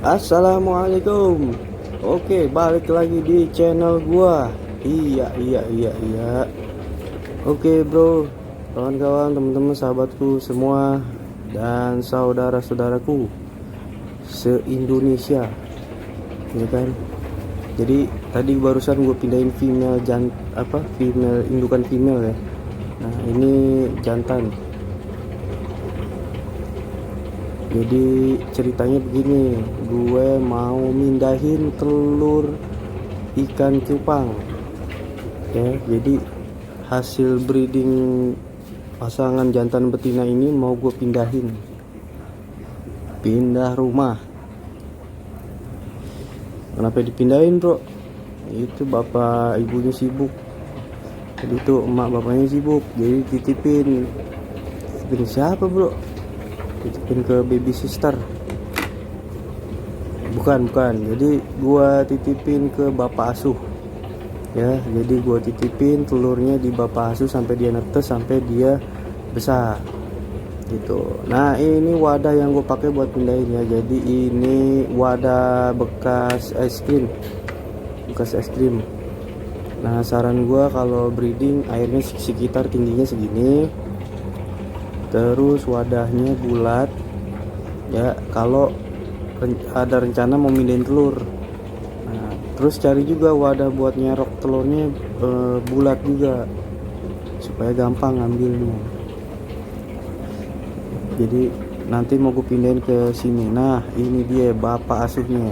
Assalamualaikum. Oke, balik lagi di channel gua. Iya. Oke, bro. Kawan-kawan, teman-teman, sahabatku semua dan saudara-saudaraku se-Indonesia. Ya kan? Jadi tadi barusan gue pindahin female indukan female ya. Nah, ini jantan. Jadi ceritanya begini, gue mau mindahin telur ikan cupang ya. Jadi hasil breeding pasangan jantan betina ini mau gue pindah rumah. Kenapa dipindahin, bro? Itu bapak ibunya sibuk, jadi itu emak bapaknya sibuk, jadi titipin siapa, bro? Titipin ke baby sister. Bukan. Jadi gua titipin ke bapak asuh. Ya, jadi gua titipin telurnya di bapak asuh sampai dia netes, sampai dia besar. Gitu. Nah, ini wadah yang gue pakai buat pindahin ya. Jadi ini wadah bekas es krim. Nah, saran gua kalau breeding airnya sekitar tingginya segini. Terus wadahnya bulat ya, kalau ada rencana mau mindahin telur. Nah, terus cari juga wadah buat nyerok telurnya bulat juga, supaya gampang ngambilnya. Jadi nanti mau gue pindahin ke sini. Nah, ini dia bapak asuhnya.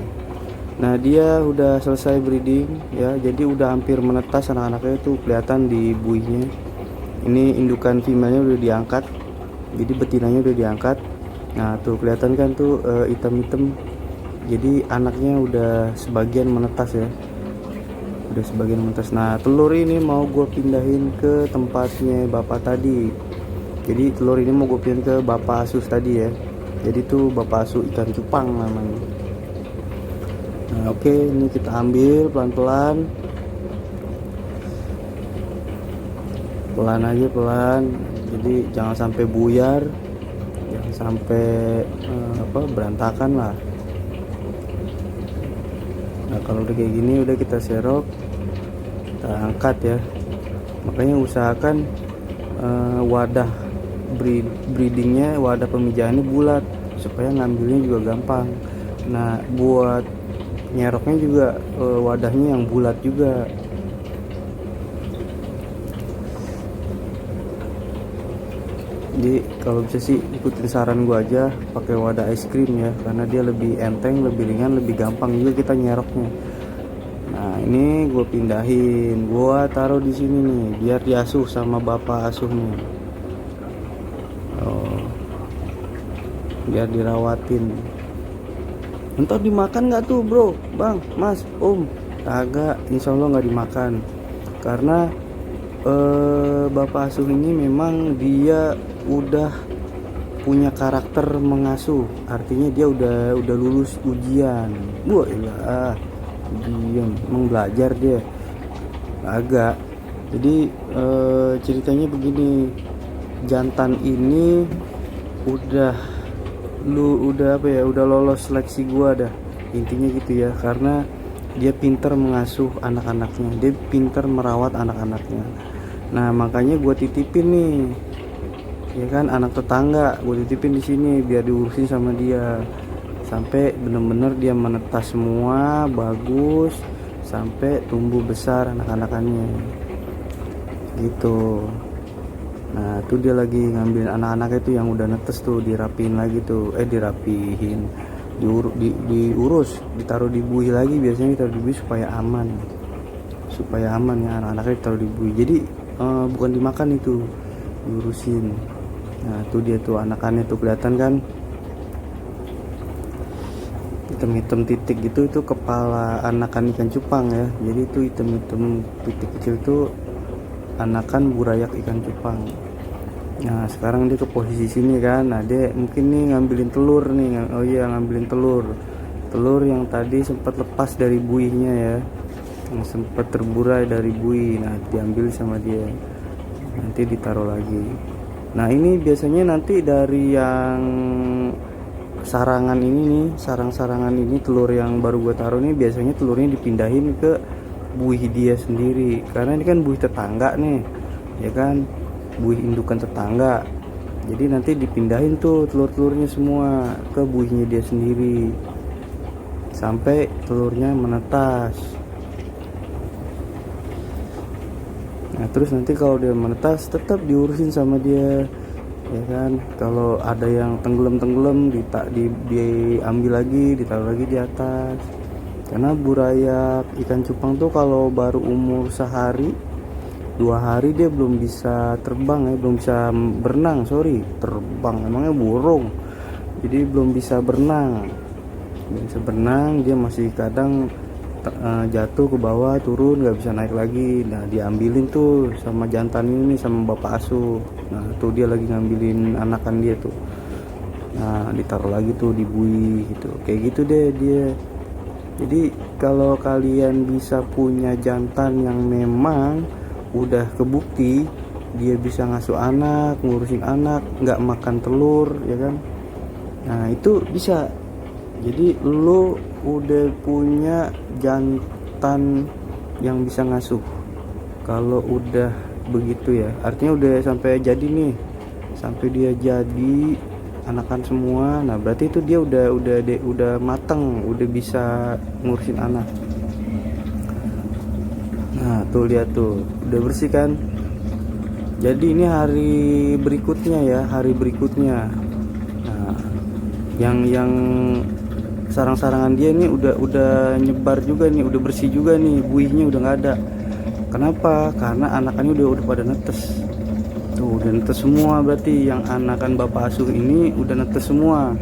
Nah, dia udah selesai breeding ya, jadi udah hampir menetas. Anak-anaknya tuh kelihatan di buihnya. Ini indukan female-nya udah diangkat, jadi betinanya udah diangkat. Nah, tuh kelihatan kan tuh hitam-hitam. Jadi anaknya udah sebagian menetas ya, udah sebagian menetas. Nah, telur ini mau gue pindahin ke tempatnya bapak tadi. Jadi telur ini mau gue pindahin ke bapak asuh tadi ya. Jadi tuh bapak asuh ikan cupang namanya. Nah, oke, ini kita ambil pelan-pelan aja, jadi jangan sampai buyar, jangan sampai berantakan lah. Nah, kalau udah kayak gini, udah kita serok, kita angkat ya. Makanya usahakan wadah breedingnya, wadah pemijahannya bulat, supaya ngambilnya juga gampang. Nah, buat nyeroknya juga wadahnya yang bulat juga. Jadi kalau bisa sih ikutin saran gua aja, pakai wadah es krim ya, karena dia lebih enteng, lebih ringan, lebih gampang juga kita nyeroknya. Nah, ini gue pindahin, gua taruh di sini nih, biar diasuh sama bapak asuhnya. Oh, biar dirawatin. Entar dimakan nggak tuh, bro, bang, mas, om? Kagak, insya Allah nggak dimakan, karena bapak asuh ini memang dia udah punya karakter mengasuh. Artinya dia udah lulus ujian. Wah, ilah, ujian, emang belajar dia agak. Jadi ceritanya begini, jantan ini udah lolos seleksi gua dah, intinya gitu ya. Karena dia pinter mengasuh anak-anaknya, dia pinter merawat anak-anaknya. Nah, makanya gue titipin nih, ya kan, anak tetangga gue titipin di sini biar diurusin sama dia sampai bener-bener dia menetas semua bagus, sampai tumbuh besar anak-anakannya gitu. Nah, tuh dia lagi ngambil anak-anak itu yang udah netes tuh, dirapiin lagi tuh, diurus, ditaruh di buih lagi. Biasanya ditaruh di buih supaya aman ya, anak-anaknya ditaruh di buih. Jadi bukan dimakan, itu diurusin. Nah, tuh dia tuh anakannya tuh, kelihatan kan hitam-hitam titik gitu, itu kepala anakan ikan cupang ya. Jadi itu hitam-hitam titik kecil itu anakan burayak ikan cupang. Nah, sekarang dia ke posisi sini kan. Nah, dia mungkin nih ngambilin telur nih. Oh iya, ngambilin telur yang tadi sempat lepas dari buihnya ya, yang sempat terburai dari buih. Nah, diambil sama dia, nanti ditaruh lagi. Nah, ini biasanya nanti dari yang sarangan ini nih, sarang-sarangan ini, telur yang baru gue taruh nih biasanya telurnya dipindahin ke buih dia sendiri, karena ini kan buih tetangga nih ya kan, buih indukan tetangga. Jadi nanti dipindahin tuh telur-telurnya semua ke buihnya dia sendiri sampai telurnya menetas. Nah terus nanti kalau dia menetas tetap diurusin sama dia ya kan. Kalau ada yang tenggelam diambil lagi, ditaruh lagi di atas. Karena burayak ikan cupang tuh kalau baru umur sehari 2 hari dia belum bisa terbang ya, belum bisa berenang, terbang emangnya burung. Jadi belum bisa berenang, dia masih kadang jatuh ke bawah, turun, nggak bisa naik lagi. Nah diambilin tuh sama jantan ini, sama bapak asuh. Nah tuh dia lagi ngambilin anakan dia tuh. Nah ditaruh lagi tuh di buih gitu, kayak gitu deh dia. Jadi kalau kalian bisa punya jantan yang memang udah kebukti dia bisa ngasuh anak, ngurusin anak, nggak makan telur ya kan, nah itu bisa. Jadi lo udah punya jantan yang bisa ngasuh. Kalau udah begitu ya, artinya udah sampai jadi nih, sampai dia jadi anakan semua. Nah berarti itu dia udah mateng, udah bisa ngurusin anak. Nah tuh lihat tuh, udah bersih kan. Jadi ini hari berikutnya ya, hari berikutnya. Nah yang sarang-sarangan dia ini udah nyebar juga nih, udah bersih juga nih, buihnya udah nggak ada. Kenapa? Karena anakannya udah pada netes. Tuh udah netes semua, berarti yang anakan bapak asuh ini udah netes semua.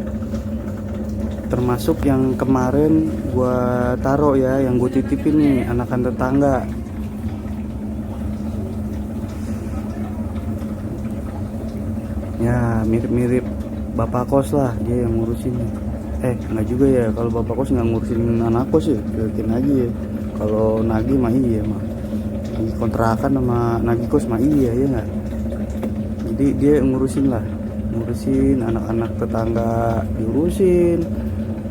Termasuk yang kemarin gua taruh ya, yang gua titipin nih, anakan tetangga. Ya mirip-mirip bapak kos lah dia yang ngurusin. Nggak juga ya, kalau bapak kos nggak ngurusin anak kos ya, yakin aja ya. Kalau nagih mah iya mah, nagih kontrakan sama nagih kos mah iya ya nggak. Jadi dia ngurusin anak-anak tetangga, diurusin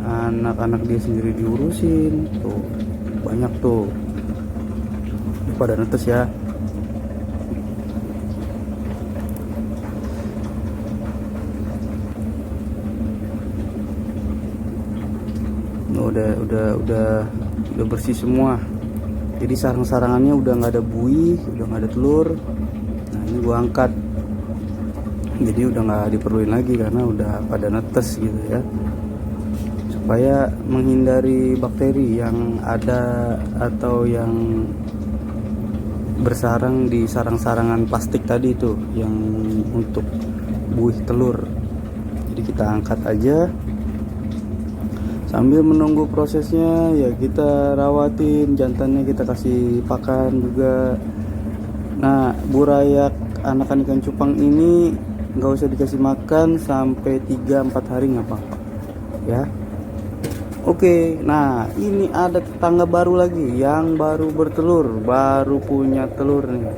anak-anak dia sendiri, diurusin tuh banyak tuh pada netes ya. Udah bersih semua. Jadi sarang-sarangannya udah nggak ada buih, udah nggak ada telur. Nah ini gua angkat, jadi udah nggak diperluin lagi karena udah pada netes gitu ya, supaya menghindari bakteri yang ada atau yang bersarang di sarang-sarangan plastik tadi itu yang untuk buih telur. Jadi kita angkat aja. Sambil menunggu prosesnya ya kita rawatin jantannya, kita kasih pakan juga. Nah burayak anakan ikan cupang ini nggak usah dikasih makan sampai 3-4 hari nggak apa-apa ya. Oke, nah ini ada tetangga baru lagi yang baru bertelur, baru punya telur nih.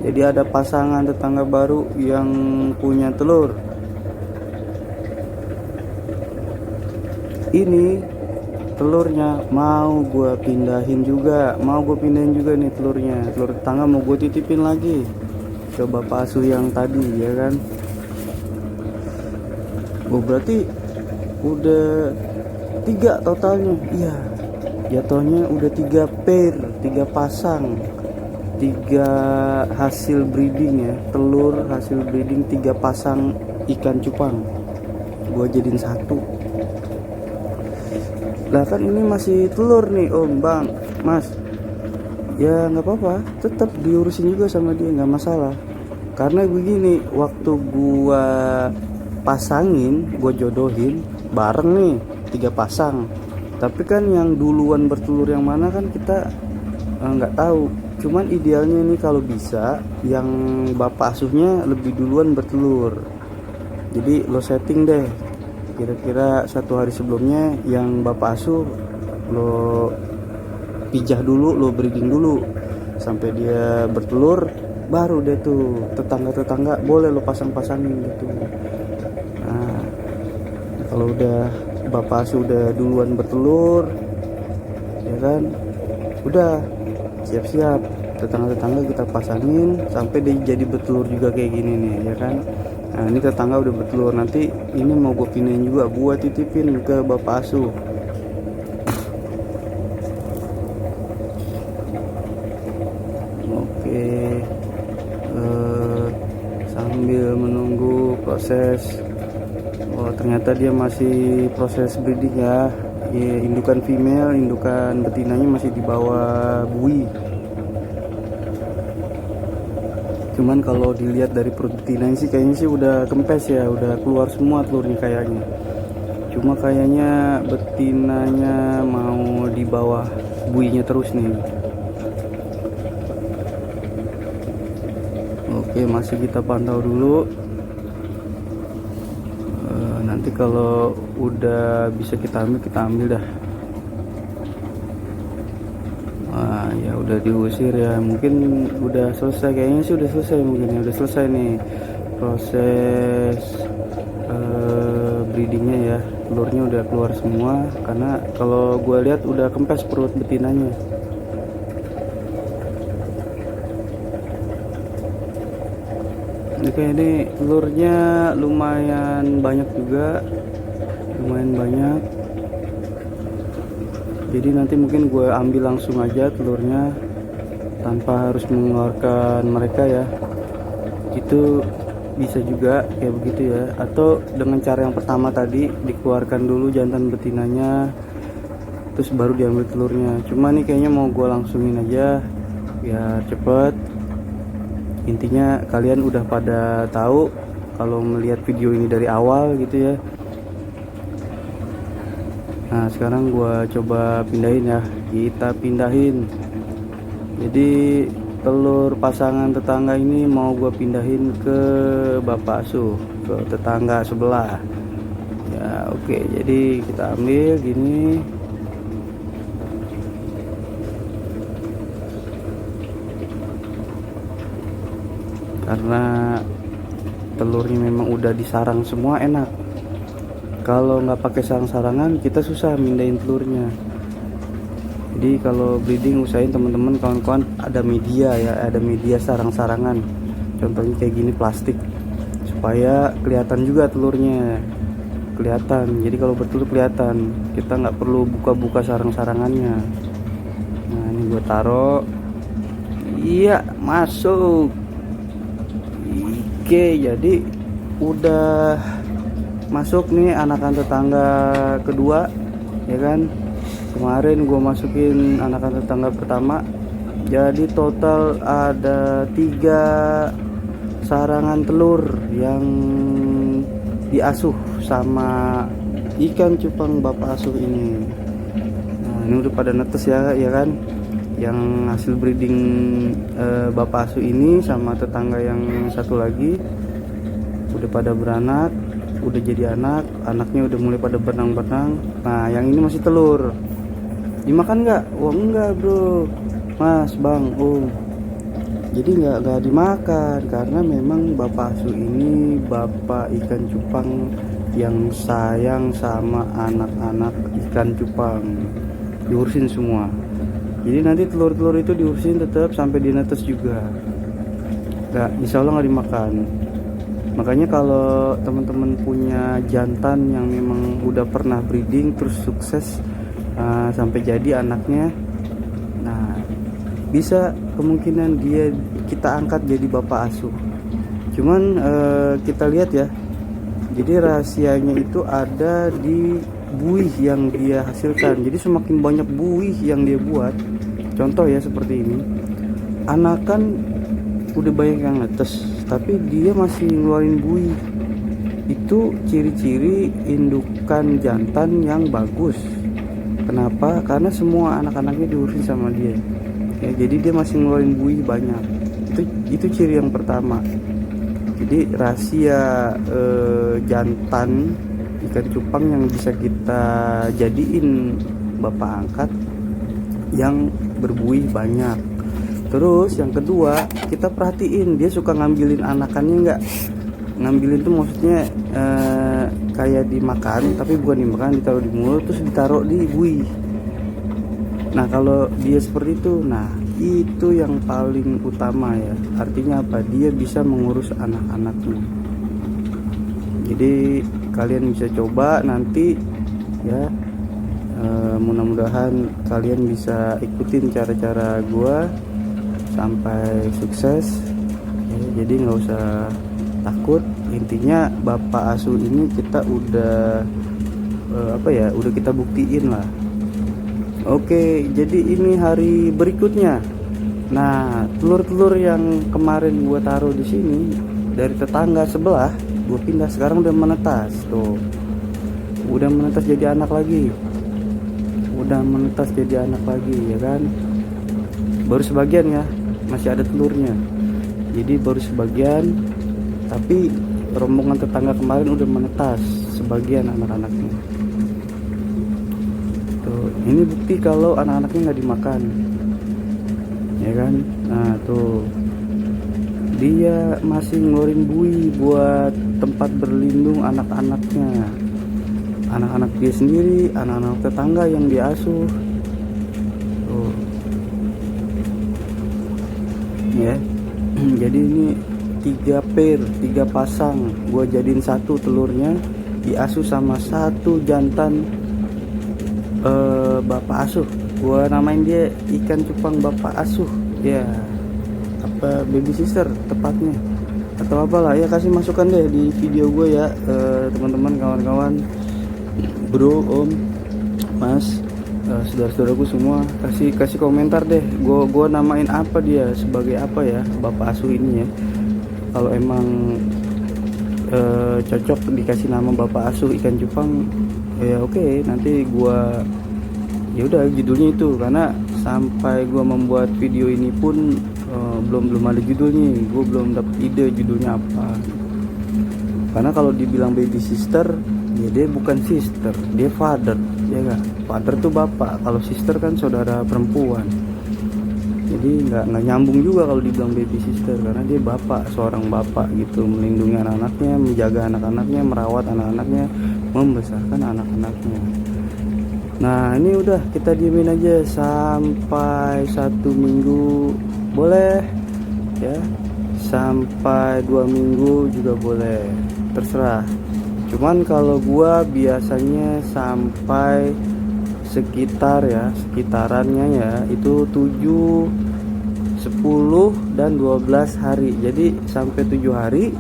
Jadi ada pasangan tetangga baru yang punya telur. Ini telurnya mau gue pindahin juga nih telurnya. Telur tetangga mau gue titipin lagi ke bapak asuh yang tadi ya kan. Berarti udah 3 totalnya. Iya, jatuhnya udah 3 pair, 3 pasang, 3 hasil breeding ya, telur hasil breeding 3 pasang ikan cupang. Gue jadiin 1. Lah kan ini masih telur nih om, bang, mas. Ya nggak apa-apa, tetap diurusin juga sama dia, nggak masalah. Karena begini, waktu gua pasangin, gua jodohin bareng nih 3 pasang. Tapi kan yang duluan bertelur yang mana kan kita nggak tahu. Cuman idealnya nih kalau bisa yang bapak asuhnya lebih duluan bertelur. Jadi lo setting deh, kira-kira 1 hari sebelumnya yang bapak asuh lo pijah dulu, lo breeding dulu sampai dia bertelur, baru deh tuh tetangga-tetangga boleh lo pasang-pasangin gitu. Nah kalau Kalau udah bapak asuh udah duluan bertelur, ya kan, udah siap-siap tetangga-tetangga kita pasangin sampai dia jadi bertelur juga kayak gini nih, ya kan. Nah ini tetangga udah bertelur, nanti ini mau gue pindahin juga, gue titipin ke bapak asuh. Oke, sambil menunggu proses. Oh ternyata dia masih proses breeding ya. Indukan female, indukan betinanya masih di bawah bui. Cuman kalau dilihat dari perut betinanya sih kayaknya sih udah kempes ya, udah keluar semua telurnya kayaknya. Cuma kayaknya betinanya mau di bawah buinya terus nih. Oke, masih kita pantau dulu. Nanti kalau udah bisa kita ambil dah. Wah ya udah diusir ya, mungkin udah selesai, kayaknya sih udah selesai, mungkin ya udah selesai nih proses breedingnya ya. Telurnya udah keluar semua, karena kalau gue lihat udah kempes perut betinanya. Oke, ini telurnya lumayan banyak juga, lumayan banyak. Jadi nanti mungkin gue ambil langsung aja telurnya tanpa harus mengeluarkan mereka ya. Itu bisa juga kayak begitu ya, atau dengan cara yang pertama tadi dikeluarkan dulu jantan betinanya terus baru diambil telurnya. Cuma nih kayaknya mau gue langsungin aja biar cepet. Intinya kalian udah pada tahu kalau melihat video ini dari awal gitu ya. Nah sekarang gua coba pindahin ya, kita pindahin. Jadi telur pasangan tetangga ini mau gua pindahin ke bapak asuh, ke tetangga sebelah ya. Oke, jadi kita ambil gini. Karena telurnya memang udah disarang semua, enak. Kalau nggak pakai sarang-sarangan kita susah mindahin telurnya. Jadi kalau breeding usahain teman-teman, kawan-kawan, ada media ya, ada media sarang-sarangan. Contohnya kayak gini, plastik, supaya kelihatan juga telurnya, kelihatan. Jadi kalau bertelur kelihatan, kita nggak perlu buka-buka sarang-sarangannya. Nah ini gue taruh, iya masuk. Oke, jadi udah masuk nih anakan tetangga kedua ya kan. Kemarin gue masukin anakan tetangga pertama, jadi total ada 3 sarangan telur yang diasuh sama ikan cupang bapak asuh ini. Nah ini udah pada netes ya, ya kan, yang hasil breeding bapak asuh ini sama tetangga yang satu lagi udah pada beranak, udah jadi anak, anaknya udah mulai pada berenang-berenang. Nah yang ini masih telur, dimakan nggak? Wah enggak bro, mas, bang, jadi nggak dimakan karena memang bapak asuh ini bapak ikan cupang yang sayang sama anak-anak ikan cupang, diurusin semua. Jadi nanti telur-telur itu diurusin tetap sampai dinetes juga. Nggak, insya Allah nggak dimakan. Makanya kalau teman-teman punya jantan yang memang udah pernah breeding terus sukses sampai jadi anaknya, nah bisa kemungkinan dia kita angkat jadi bapak asuh. Cuman kita lihat ya, jadi rahasianya itu ada di buih yang dia hasilkan. Jadi semakin banyak buih yang dia buat, contoh ya seperti ini, anakan udah banyak yang netes tapi dia masih ngeluarin buih. Itu ciri-ciri indukan jantan yang bagus. Kenapa? Karena semua anak-anaknya diurusin sama dia ya, jadi dia masih ngeluarin buih banyak. Itu ciri yang pertama. Jadi rahasia jantan ikan cupang yang bisa kita jadiin bapak angkat yang berbuih banyak. Terus yang kedua, kita perhatiin dia suka ngambilin anakannya enggak. ngambilin tuh maksudnya kayak dimakan, tapi bukan dimakan, ditaruh di mulut terus ditaruh di buih. Nah kalau dia seperti itu, nah itu yang paling utama ya. Artinya apa? Dia bisa mengurus anak-anaknya. Jadi kalian bisa coba nanti ya. Mudah-mudahan kalian bisa ikutin cara-cara gua sampai sukses ya. Jadi nggak usah takut. Intinya bapak asuh ini kita udah udah kita buktiin lah. Oke, jadi ini hari berikutnya. Nah, telur-telur yang kemarin gua taruh di sini dari tetangga sebelah, gua pindah, sekarang udah menetas tuh. Udah menetas jadi anak lagi. Ya kan. Baru sebagian ya, masih ada telurnya. Jadi baru sebagian, tapi rombongan tetangga kemarin udah menetas sebagian anak-anaknya. Tuh, ini bukti kalau anak-anaknya nggak dimakan, ya kan. Nah tuh, dia masih ngeluarin buih buat tempat berlindung anak-anaknya, anak-anak dia sendiri, anak-anak tetangga yang dia asuh. Tuh, ya. Jadi ini 3 pair, 3 pasang, gue jadiin satu telurnya diasuh sama satu jantan bapak asuh. Gue namain dia ikan cupang bapak asuh ya, apa baby sister tepatnya atau apalah ya. Kasih masukan deh di video gue ya, teman-teman, kawan-kawan, bro, om, mas, saudara-saudaraku semua, kasih komentar deh. Gue namain apa dia, sebagai apa ya bapak asuh ini ya. Kalau emang cocok dikasih nama bapak asuh ikan cupang ya oke, nanti gua ya udah judulnya itu. Karena sampai gua membuat video ini pun belum ada judulnya, gua belum dapet ide judulnya apa. Karena kalau dibilang baby sister ya dia bukan sister, dia father, ya kan. Father tuh bapak, kalau sister kan saudara perempuan. Jadi nggak nyambung juga kalau dibilang baby sister, karena dia bapak, seorang bapak gitu, melindungi anak-anaknya, menjaga anak-anaknya, merawat anak-anaknya, membesarkan anak-anaknya. Nah ini udah kita diemin aja sampai 1 minggu boleh ya, sampai 2 minggu juga boleh, terserah. Cuman kalau gua biasanya sampai sekitarannya ya itu 7, 10 dan 12 hari. Jadi sampai 7 hari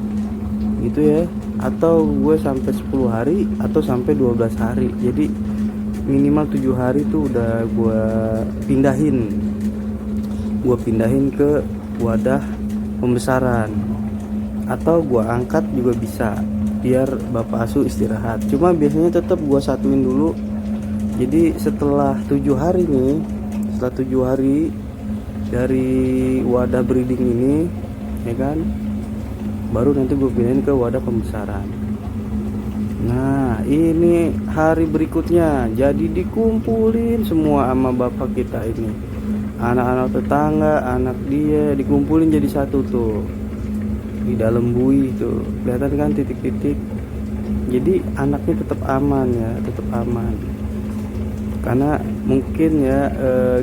gitu ya, atau gue sampai 10 hari atau sampai 12 hari. Jadi minimal 7 hari tuh udah gue pindahin ke wadah pembesaran, atau gue angkat juga bisa biar bapak asuh istirahat. Cuma biasanya tetap gue satuin dulu. Jadi setelah 7 hari nih, setelah 7 hari dari wadah breeding ini ya kan, baru nanti gue pindahin ke wadah pembesaran. Nah ini hari berikutnya, jadi dikumpulin semua sama bapak kita ini, anak-anak tetangga, anak dia dikumpulin jadi satu tuh di dalam buih tuh, kelihatan kan titik-titik. Jadi anaknya tetap aman ya, tetap aman. Karena mungkin ya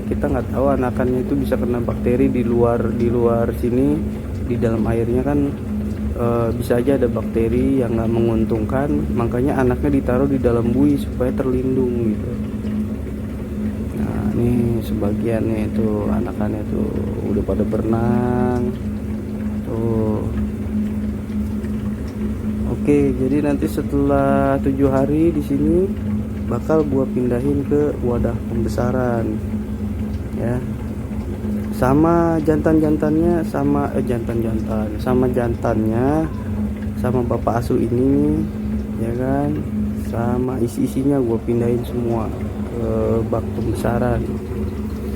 kita nggak tahu anakannya itu bisa kena bakteri di luar sini, di dalam airnya kan bisa aja ada bakteri yang nggak menguntungkan. Makanya anaknya ditaruh di dalam buih supaya terlindung gitu. Nah ini sebagiannya itu anakannya tuh udah pada berenang tuh. Oke, jadi nanti setelah 7 hari di sini bakal gua pindahin ke wadah pembesaran ya, sama jantannya, sama jantannya, sama bapak asuh ini ya kan, sama isinya gua pindahin semua ke bak pembesaran,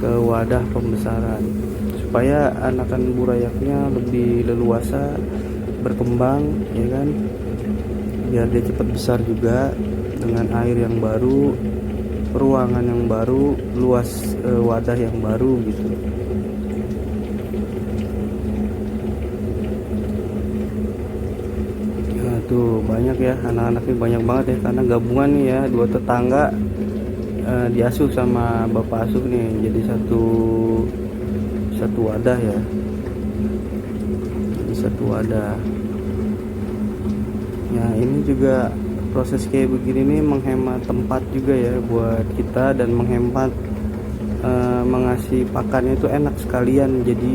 ke wadah pembesaran, supaya anakan burayaknya lebih leluasa berkembang ya kan, biar dia cepat besar juga dengan air yang baru, ruangan yang baru, luas wadah yang baru gitu. Tuh banyak ya, anak-anaknya banyak banget ya, karena gabungan nih ya, dua tetangga diasuh sama bapak asuh nih, jadi satu wadah ya, jadi satu wadah. Ya ini juga proses kayak begini nih menghemat tempat juga ya buat kita, dan menghemat mengasih pakannya itu enak sekalian, jadi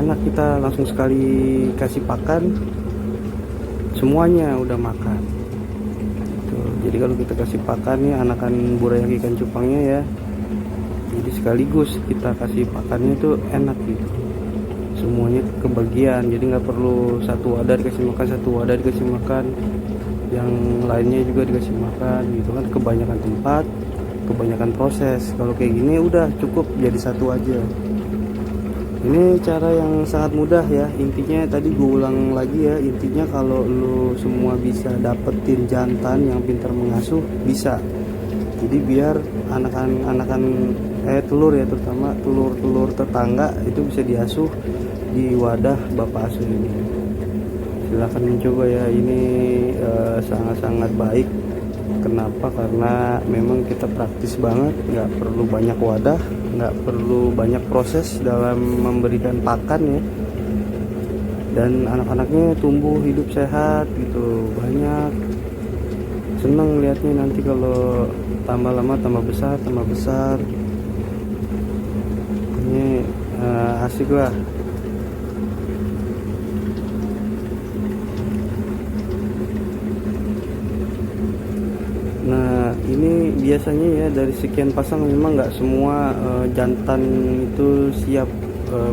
enak kita langsung sekali kasih pakan, semuanya udah makan. Tuh, jadi kalau kita kasih pakan nih anakan burayak ikan cupangnya ya, jadi sekaligus kita kasih pakannya itu enak gitu, semuanya kebagian, jadi nggak perlu satu wadah dikasih makan, satu wadah dikasih makan, yang lainnya juga dikasih makan gitu kan, kebanyakan tempat, kebanyakan proses. Kalau kayak gini udah cukup jadi satu aja. Ini cara yang sangat mudah ya, intinya tadi gue ulang lagi ya, intinya kalau lu semua bisa dapetin jantan yang pintar mengasuh bisa, jadi biar anakan telur ya, terutama telur tetangga itu bisa diasuh di wadah bapak asuh ini. Silahkan mencoba ya, ini sangat-sangat baik. Kenapa? Karena memang kita praktis banget, nggak perlu banyak wadah, nggak perlu banyak proses dalam memberikan pakan ya, dan anak-anaknya tumbuh hidup sehat gitu, banyak. Seneng lihatnya nanti kalau tambah lama tambah besar. Ini asik lah. Nah ini biasanya ya dari sekian pasang memang nggak semua jantan itu siap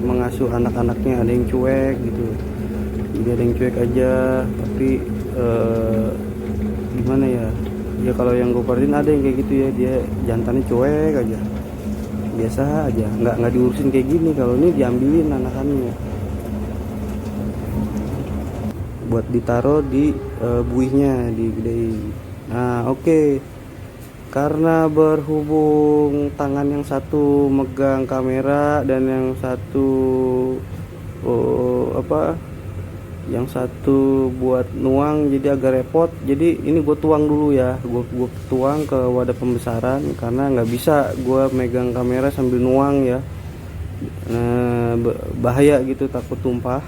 mengasuh anak-anaknya, ada yang cuek gitu, jadi ada yang cuek aja, tapi gimana ya, ya kalau yang gue perhatiin ada yang kayak gitu ya, dia jantannya cuek aja, biasa aja, nggak diurusin kayak gini. Kalau ini diambilin anakannya buat ditaruh di buihnya, digedein. Nah oke. Karena berhubung tangan yang satu megang kamera dan yang satu yang satu buat nuang, jadi agak repot. Jadi ini gue tuang dulu ya, gue tuang ke wadah pembesaran, karena nggak bisa gue megang kamera sambil nuang ya, bahaya gitu, takut tumpah.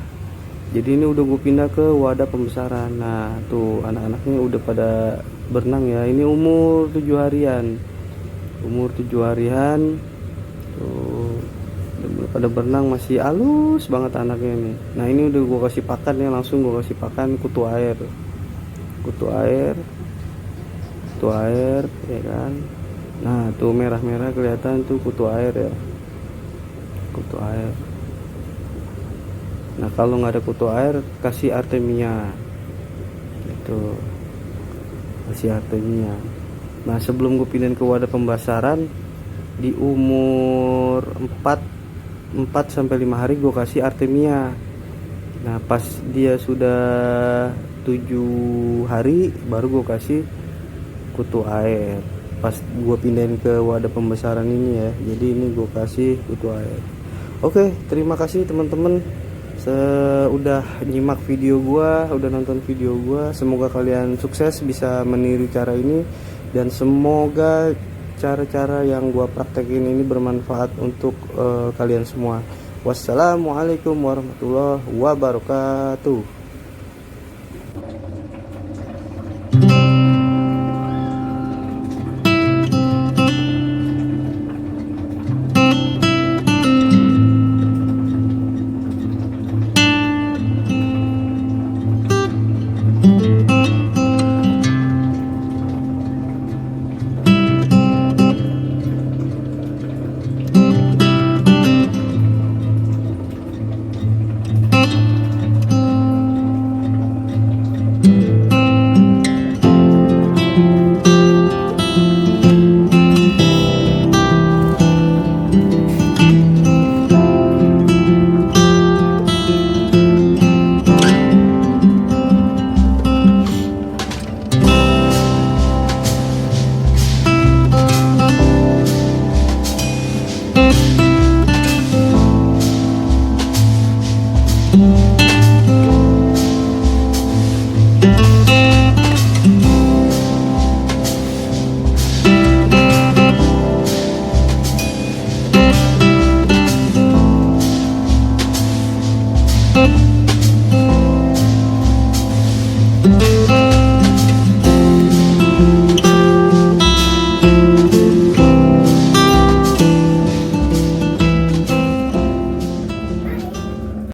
Jadi ini udah gue pindah ke wadah pembesaran. Nah tuh anak-anaknya udah pada berenang ya, ini umur 7 harian, tuh udah pada berenang, masih halus banget anaknya nih. Nah ini udah gue kasih pakan ya, langsung gue kasih pakan kutu air ya kan. Nah tuh merah-merah kelihatan tuh kutu air ya, kutu air. Nah kalau nggak ada kutu air, kasih Artemia gitu, kasih Artemia. Nah sebelum gue pindahin ke wadah pembesaran, di umur 4 sampai 5 hari gue kasih Artemia. Nah pas dia sudah 7 hari baru gue kasih kutu air, pas gue pindahin ke wadah pembesaran ini ya, jadi ini gue kasih kutu air. Oke, terima kasih teman-teman udah nyimak video gua, udah nonton video gua. Semoga kalian sukses bisa meniru cara ini, dan semoga cara-cara yang gua praktekin ini bermanfaat untuk kalian semua. Wassalamualaikum warahmatullahi wabarakatuh.